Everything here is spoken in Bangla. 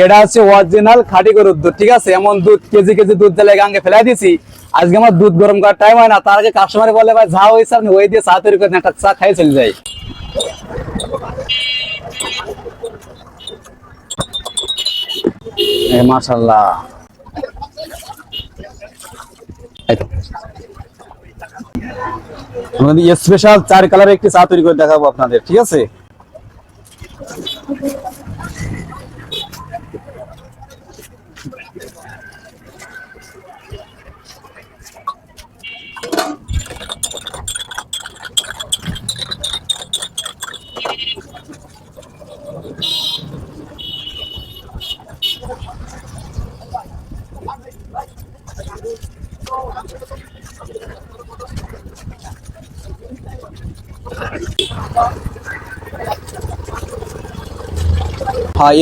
এটা হচ্ছে অরিজিনাল খাঁটি গরুর দুধ, ঠিক আছে। এমন দুধ কেজি কেজি দুধ দিলে গাঙ্গে ফেলাই দিছি। আজকে আমার দুধ গরম করার টাইম হয় না, তার আগে কাস্টমারে বলে ভাই যা হয়েছে আপনি ওই দিয়ে চা তৈরি করেন, একটা চা খাই চলে যাই। মাশাআল্লাহ, স্পেশাল 4 কালার একটি চা তৈরি করে দেখাবো আপনাদের, ঠিক আছে। हाँ,